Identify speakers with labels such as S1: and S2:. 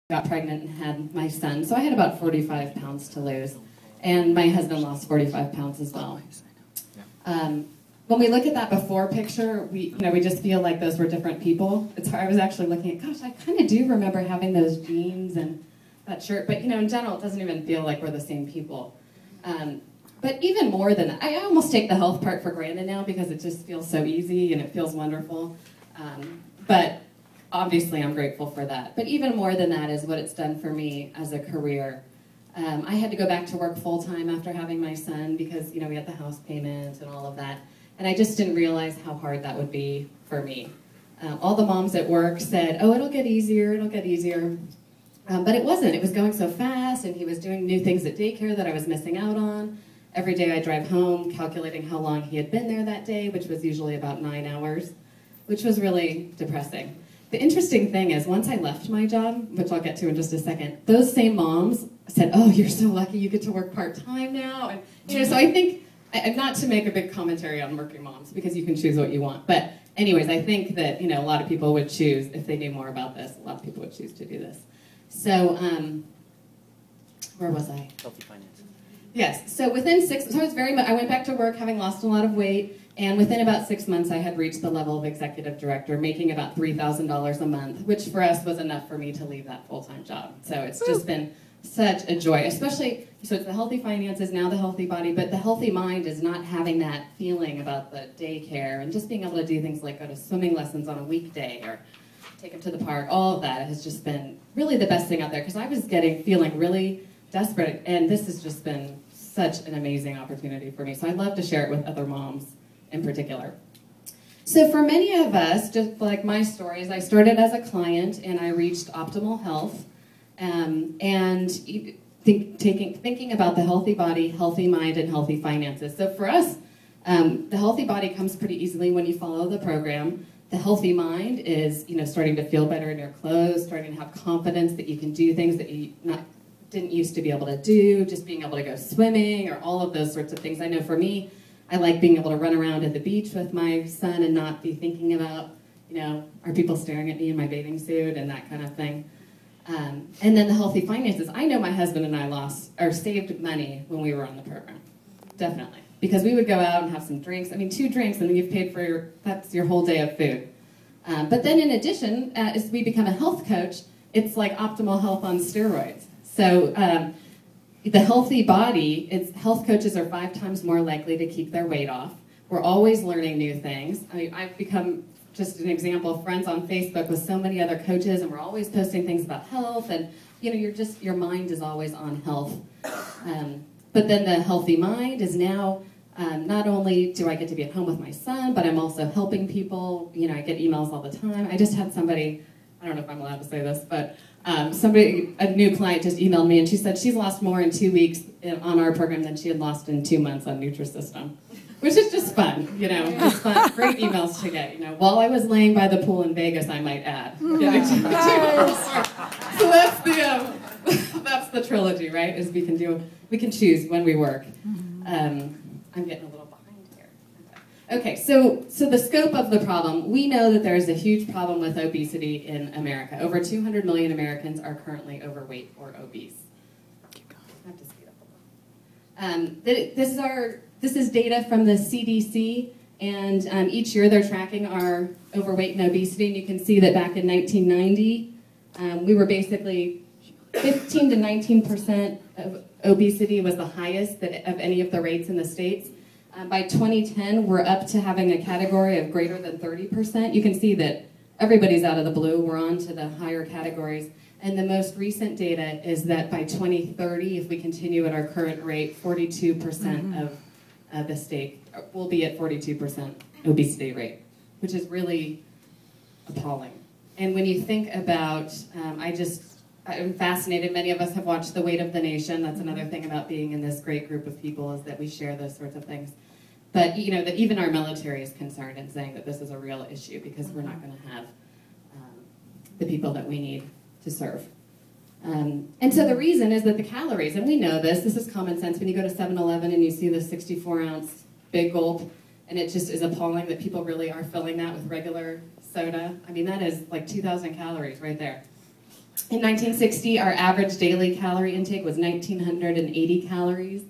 S1: got pregnant and had my son. So I had about 45 pounds to lose. And my husband lost 45 pounds as well. When we look at that before picture, we just feel like those were different people. It's hard. I was actually looking at, gosh, I kind of do remember having those jeans and that shirt. But, in general, it doesn't even feel like we're the same people. But even more than that, I almost take the health part for granted now because it just feels so easy and it feels wonderful. But obviously, I'm grateful for that. But even more than that is what it's done for me as a career. I had to go back to work full-time after having my son because, we had the house payment and all of that. And I just didn't realize how hard that would be for me. All the moms at work said, oh, it'll get easier, it'll get easier. But it wasn't. It was going so fast, and he was doing new things at daycare that I was missing out on. Every day I drive home, calculating how long he had been there that day, which was usually about 9 hours, which was really depressing. The interesting thing is, once I left my job, which I'll get to in just a second, those same moms said, oh, you're so lucky you get to work part-time now. And, so I think, not to make a big commentary on working moms, because you can choose what you want. But anyways, I think that, a lot of people would choose, if they knew more about this, a lot of people would choose to do this. So, where was I?
S2: Healthy finances.
S1: Yes, so within I went back to work having lost a lot of weight, and within about 6 months I had reached the level of executive director, making about $3,000 a month, which for us was enough for me to leave that full-time job. So it's just been such a joy, especially, so it's the healthy finances, now the healthy body, but the healthy mind is not having that feeling about the daycare and just being able to do things like go to swimming lessons on a weekday or take him to the park. All of that has just been really the best thing out there because I was feeling really desperate, and this has just been such an amazing opportunity for me. So I'd love to share it with other moms in particular. So for many of us, just like my stories, I started as a client and I reached optimal health. And thinking about the healthy body, healthy mind, and healthy finances. So for us, the healthy body comes pretty easily when you follow the program. The healthy mind is, starting to feel better in your clothes, starting to have confidence that you can do things that you didn't used to be able to do, just being able to go swimming or all of those sorts of things. I know for me, I like being able to run around at the beach with my son and not be thinking about, are people staring at me in my bathing suit and that kind of thing. And then the healthy finances. I know my husband and I saved money when we were on the program, definitely. Because we would go out and have some drinks. 2 drinks and then you've paid for that's your whole day of food. But then in addition, as we become a health coach, it's like optimal health on steroids. So the healthy body, health coaches are 5 times more likely to keep their weight off. We're always learning new things. I've become, just an example, friends on Facebook with so many other coaches, and we're always posting things about health, and your mind is always on health. But then the healthy mind is now, not only do I get to be at home with my son, but I'm also helping people. I get emails all the time. I just had somebody, I don't know if I'm allowed to say this, but a new client just emailed me, and she said she's lost more in 2 weeks on our program than she had lost in 2 months on Nutrisystem. Which is just fun, just fun. Great emails to get, while I was laying by the pool in Vegas, I might add. Nice. So that's the trilogy, right? Is we can choose when we work. I'm getting a little behind here. Okay, so the scope of the problem, we know that there is a huge problem with obesity in America. Over 200 million Americans are currently overweight or obese. I have to speed up a little. This is data from the CDC, and each year they're tracking our overweight and obesity, and you can see that back in 1990, we were basically 15 to 19% of obesity was the highest of any of the rates in the states. By 2010, we're up to having a category of greater than 30%. You can see that everybody's out of the blue. We're on to the higher categories. And the most recent data is that by 2030, if we continue at our current rate, 42% of the state will be at 42% obesity rate, which is really appalling. And when you think about, I'm fascinated, many of us have watched The Weight of the Nation. That's another thing about being in this great group of people is that we share those sorts of things. But that even our military is concerned and saying that this is a real issue because we're not going to have the people that we need to serve. And so the reason is that the calories, and we know this is common sense, when you go to 7-Eleven and you see the 64-ounce big gulp, and it just is appalling that people really are filling that with regular soda. That is like 2,000 calories right there. In 1960, our average daily calorie intake was 1,980 calories.